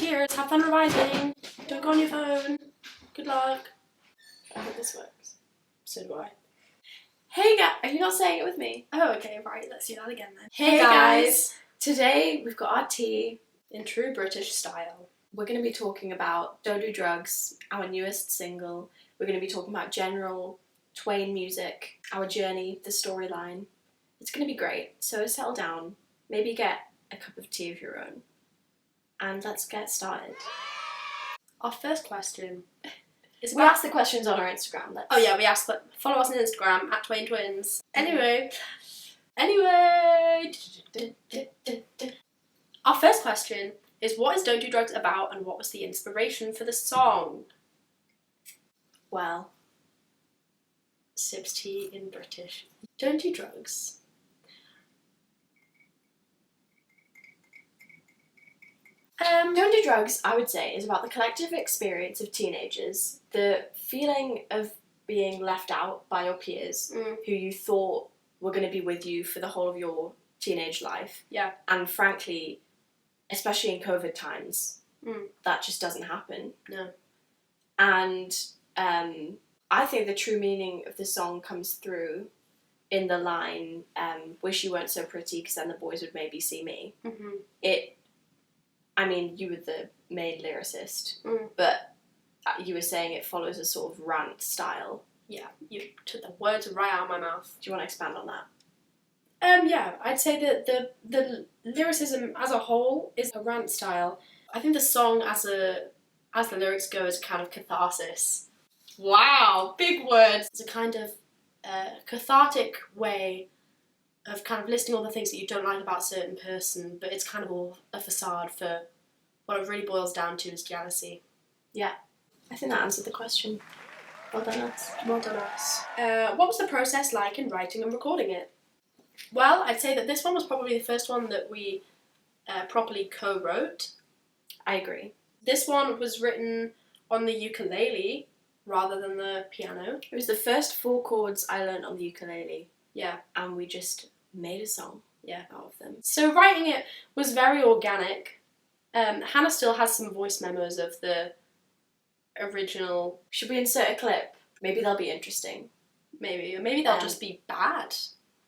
Cheers, have fun revising. Don't go on your phone. Good luck. I hope this works. So do I. Hey guys, are you not saying it with me? Oh, okay, right, let's do that again then. Hey guys! Today we've got our tea. In true British style. We're going to be talking about Don't Do Drugs, our newest single. We're going to be talking about general Twayn music, our journey, the storyline. It's going to be great, so settle down, maybe get a cup of tea of your own, and let's get started. Our first question is We asked the questions on our Instagram. Oh yeah, we asked, follow us on Instagram at Twayn Twins. Anyway, our first question is, what is Don't Do Drugs about, and what was the inspiration for the song? Well, Sips tea in British. Don't do drugs. Don't Do Drugs, I would say, is about the collective experience of teenagers, the feeling of being left out by your peers who you thought were going to be with you for the whole of your teenage life. Yeah. And frankly, especially in COVID times, that just doesn't happen. No. And I think the true meaning of the song comes through in the line, wish you weren't so pretty because then the boys would maybe see me. I mean, you were the main lyricist, but you were saying it follows a sort of rant style. Yeah, you took the words right out of my mouth. Do you want to expand on that? Yeah, I'd say that the lyricism as a whole is a rant style. I think the song as the lyrics go is kind of catharsis. Wow, big words! It's a kind of cathartic way of kind of listing all the things that you don't like about a certain person, but it's kind of all a facade for what it really boils down to is jealousy. Yeah, I think that answered the question. Well done us. Well done us. What was the process like in writing and recording it? Well, I'd say that this one was probably the first one that we properly co-wrote. I agree. This one was written on the ukulele rather than the piano. It was the first 4 chords I learned on the ukulele. Yeah. And we just made a song out of them. So writing it was very organic. Hannah still has some voice memos of the original. Should we insert a clip? Maybe they'll be interesting. Maybe. Or maybe they'll just be bad.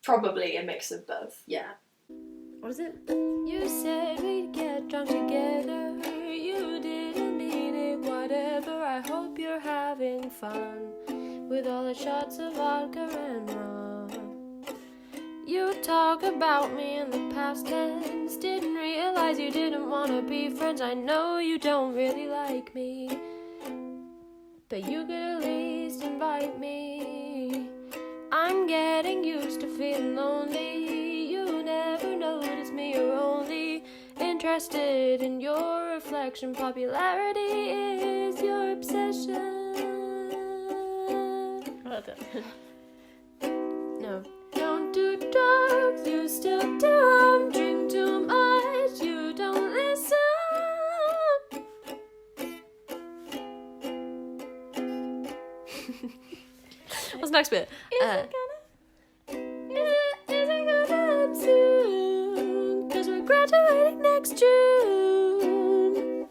Probably a mix of both. Yeah. What is it? You said we'd get drunk together. You didn't mean it, whatever. I hope you're having fun with all the shots of vodka and rum. You talk about me in the past tense. Didn't realize you didn't want to be friends. I know you don't really like me, but you could at least invite me. I'm getting used to feeling lonely. You never notice me, you're only interested in your reflection. Popularity is your obsession. No. Don't do drugs, you still dumb. Drink too much, you don't listen. What's the next bit? Is it gonna soon? 'Cause we're graduating next June.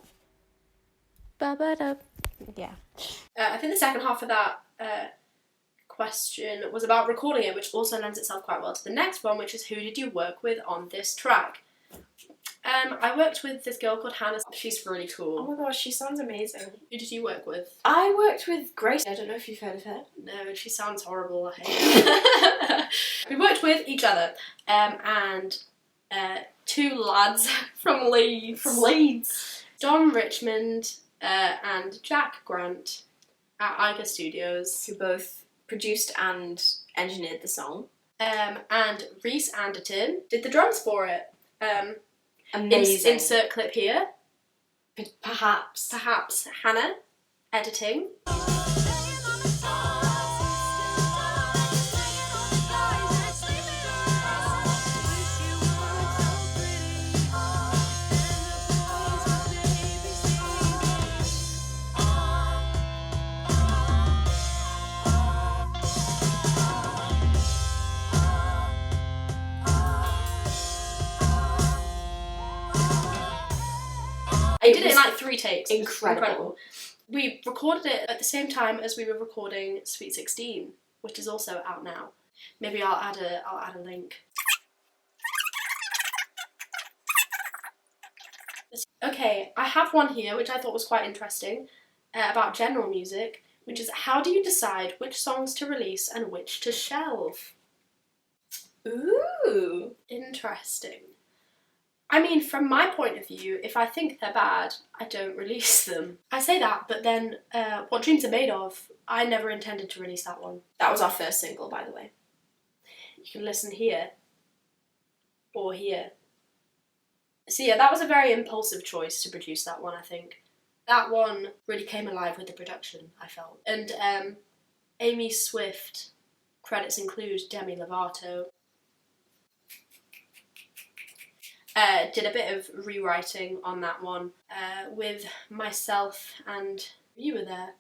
Ba-ba-da. Yeah. I think the second half of that question was about recording it, which also lends itself quite well to the next one, which is who did you work with on this track? I worked with this girl called Hannah. She's really cool. Oh my gosh, she sounds amazing. Who did you work with? I worked with Grace. I don't know if you've heard of her. No, she sounds horrible. I hate her. We worked with each other and 2 lads from Leeds. Dom Richmond and Jack Grant at Iger Studios, who both produced and engineered the song. And Reese Anderton did the drums for it. Amazing. Insert clip here. Perhaps Hannah editing. I did it in like 3 takes. Incredible. We recorded it at the same time as we were recording Sweet 16, which is also out now. Maybe I'll add a link. Okay, I have one here which I thought was quite interesting about general music, which is how do you decide which songs to release and which to shelve? Ooh. Interesting. I mean, from my point of view, if I think they're bad, I don't release them. I say that, but then What Dreams Are Made Of, I never intended to release that one. That was our first single, by the way. You can listen here or here. So yeah, that was a very impulsive choice to produce that one, I think. That one really came alive with the production, I felt. And Amy Swift, credits include Demi Lovato, did a bit of rewriting on that one with myself, and you were there.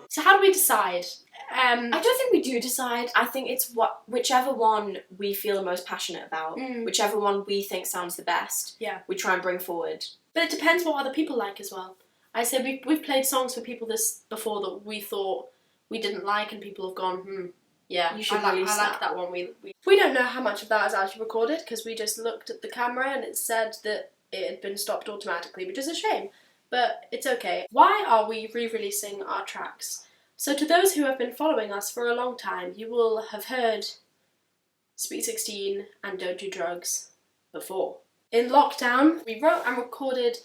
So how do we decide? I don't think we do decide. I think it's whichever one we feel the most passionate about, whichever one we think sounds the best, we try and bring forward. But it depends what other people like as well. I say we've played songs for people before that we thought we didn't like, and people have gone, yeah, you should I release like that one. We don't know how much of that is actually recorded because we just looked at the camera and it said that it had been stopped automatically, which is a shame, but it's okay. Why are we re-releasing our tracks? So to those who have been following us for a long time, you will have heard Sweet 16 and Don't Do Drugs before. In lockdown, we wrote and recorded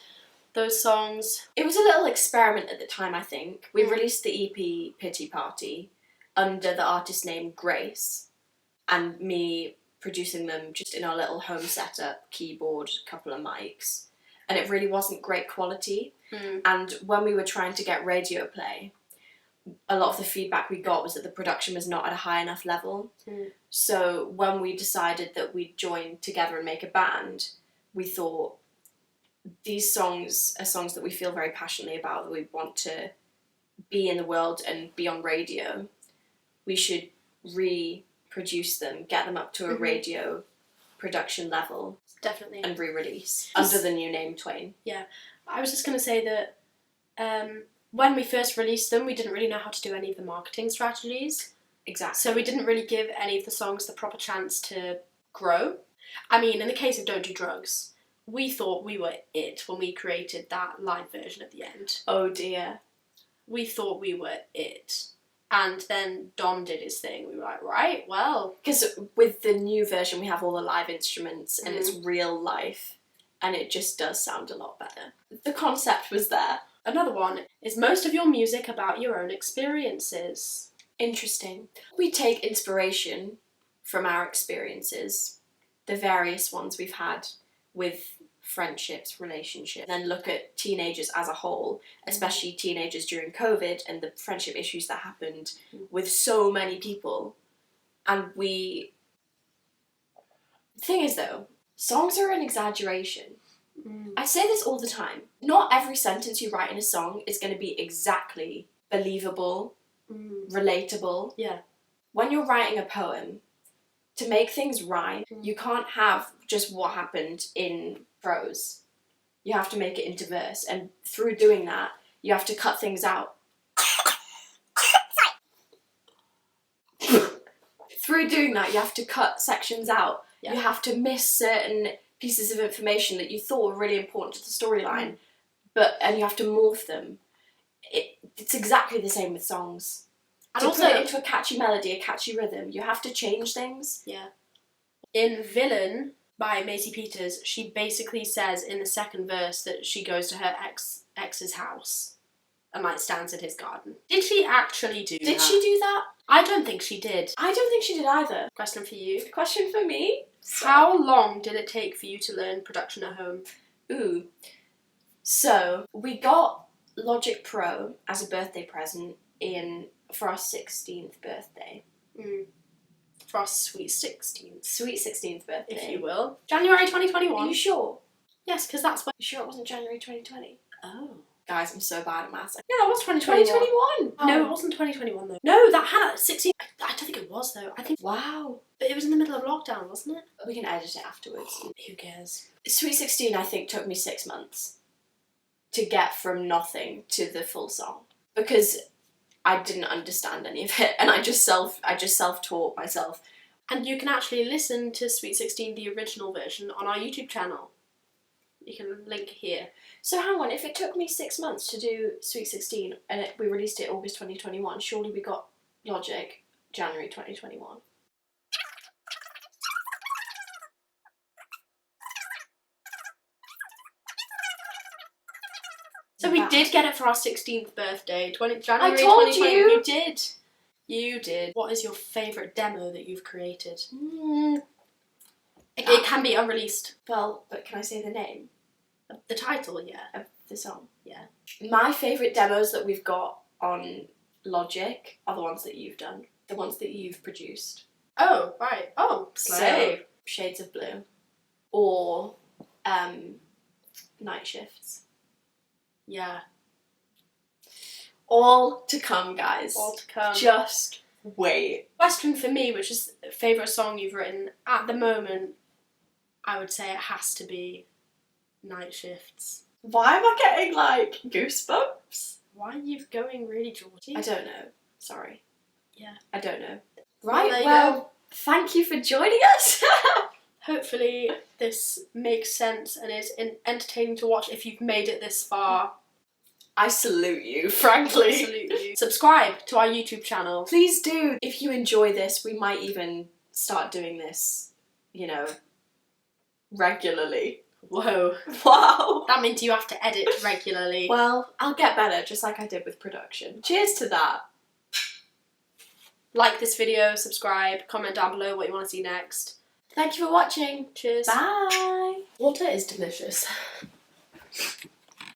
those songs. It was a little experiment at the time, I think. We released the EP Pity Party under the artist name Grace, and me producing them just in our little home setup, keyboard, couple of mics, and it really wasn't great quality. And when we were trying to get radio play, a lot of the feedback we got was that the production was not at a high enough level. So when we decided that we'd join together and make a band, we thought these songs are songs that we feel very passionately about, that we want to be in the world and be on radio. We should reproduce them, get them up to a radio production level. Definitely. And re-release under the new name Twayn. Yeah. I was just going to say that when we first released them, we didn't really know how to do any of the marketing strategies. Exactly. So we didn't really give any of the songs the proper chance to grow. I mean, in the case of Don't Do Drugs, we thought we were it when we created that live version at the end. Oh dear. We thought we were it. And then Dom did his thing. We were like, right, well. Because with the new version, we have all the live instruments and it's real life. And it just does sound a lot better. The concept was there. Another one is most of your music about your own experiences. Interesting. We take inspiration from our experiences, the various ones we've had with friendships, relationships, and then look at teenagers as a whole, especially teenagers during COVID and the friendship issues that happened with so many people. And the thing is though, songs are an exaggeration. I say this all the time. Not every sentence you write in a song is going to be exactly believable, relatable. Yeah. When you're writing a poem, to make things rhyme, you can't have just what happened in prose. You have to make it into verse, and through doing that, you have to cut things out. Through doing that, you have to cut sections out. Yeah. You have to miss certain pieces of information that you thought were really important to the storyline, and you have to morph them. It's exactly the same with songs. And to also put it into a catchy melody, a catchy rhythm, you have to change things. Yeah. In Villain by Maisie Peters, she basically says in the second verse that she goes to her ex's house and like stands in his garden. Did she actually do that? Did she do that? I don't think she did. I don't think she did either. Question for you. Question for me. How long did it take for you to learn production at home? Ooh. So, we got Logic Pro as a birthday present for our 16th birthday. For our sweet 16th. Sweet 16th birthday. If you will. January 2021. Are you sure? Yes, because that's when... You sure it wasn't January 2020? Oh. Guys, I'm so bad at maths. Yeah, that was 2021. 2021! No, it wasn't 2021 though. No, that had 16. I don't think it was though. I think, Wow. but it was in the middle of lockdown, wasn't it? We can edit it afterwards. Who cares? Sweet 16, I think, took me 6 months to get from nothing to the full song. Because I didn't understand any of it, and I just self-taught myself. And you can actually listen to Sweet 16, the original version, on our YouTube channel. You can link here. So hang on, if it took me 6 months to do Sweet 16 and we released it August 2021, surely we got Logic January 2021. So we did get it for our 16th birthday, January I told 2020. you. You did. You did. What is your favourite demo that you've created? It can be unreleased. Well, but can I say the name The title, yeah. of the song? Yeah. My favourite demos that we've got on Logic are the ones that you've done, the ones that you've produced. Oh, right. Oh, So, Shades of Blue or Night Shifts. Yeah. All to come, guys. All to come. Just wait. Question for me, which is the favourite song you've written at the moment, I would say it has to be Night Shifts. Why am I getting like goosebumps? Why are you going really Geordie? I don't know. Sorry. Yeah. I don't know. Well, Right, there you well, thank you for joining us. Hopefully this makes sense and is entertaining to watch if you've made it this far. I salute you, frankly. Absolutely. Subscribe to our YouTube channel. Please do. If you enjoy this, we might even start doing this, you know, regularly. Whoa. Wow. That means you have to edit regularly. Well, I'll get better, just like I did with production. Cheers to that. Like this video, subscribe, comment down below what you want to see next. Thank you for watching. Cheers. Bye. Water is delicious.